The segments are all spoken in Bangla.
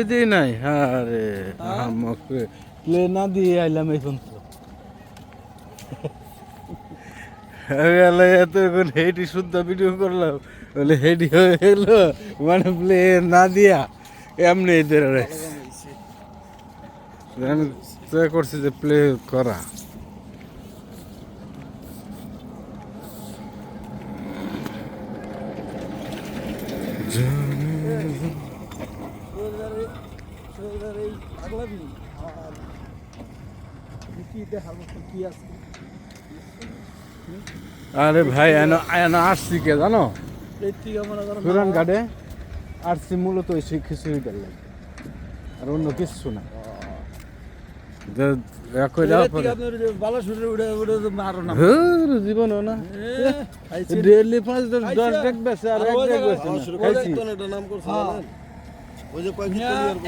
দিই নাই আরে আমাকে প্লে না দিয়ে আইলাম এখন তো এতক্ষণ হেডি শুদ্ধ ভিডিও করলাম বলে হেডি হয়ে গেলো মানে প্লে না দিয়া এমনি এদের আমি করছি যে প্লে করা আরে ভাই এনে আসছি কে জানো পুরান ঘাটে আসছি মূলত ওই খিচুড়িটার লাগে আর অন্য কিছু না জীবন না ডেলি 5-10 ডেক বেছে আর এক ডেক বেছে খাইছি ওই যে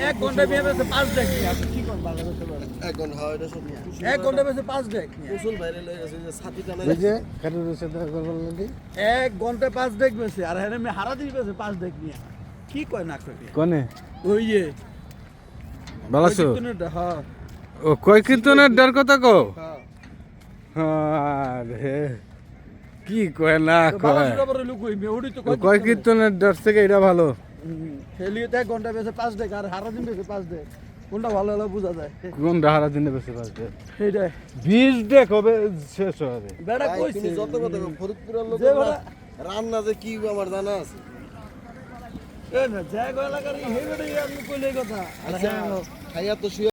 এক ঘন্টা বেছে 5 ডেক নিয়ে আপনি কি কোন ভালো করতে পারেন এক ঘন্টা হয় এটা সব এক ঘন্টা বেছে 5 ডেক নিয়ে উসুল ভাইরাল হয়ে গেছে যে ছাতি টানা এই যে খাটুর সাথে করবার লাগি এক ঘন্টা 5 ডেক বেছে আর এখানে আমি হারা দিই বেছে 5 ডেক নিয়ে কি কয় না কয় কোনে ওই যে ভালোছো হ্যাঁ ও কয় কীর্তনের ডার কথা কও আরে কি কয় না কয় কয় কীর্তনের ডার থেকে এটা ভালো খেলিয়ে তো 1 ঘন্টা বেছে 5 ডেক আর হারা দিন বেছে 5 ডেক কোনটা ভালো হলো বোঝা যায় কোনটা হারা দিনে বেশি বাজবে এইটাই 20 ডেক হবে শেষ হবে বেড়া কইছে তুমি যত কথা ফরিদপুরের লোক রান্না যে কি আমার জানা আছে এ না জায়গা লাগার এই হেবেড়ে আমি কইলে কথা খাইয়া তো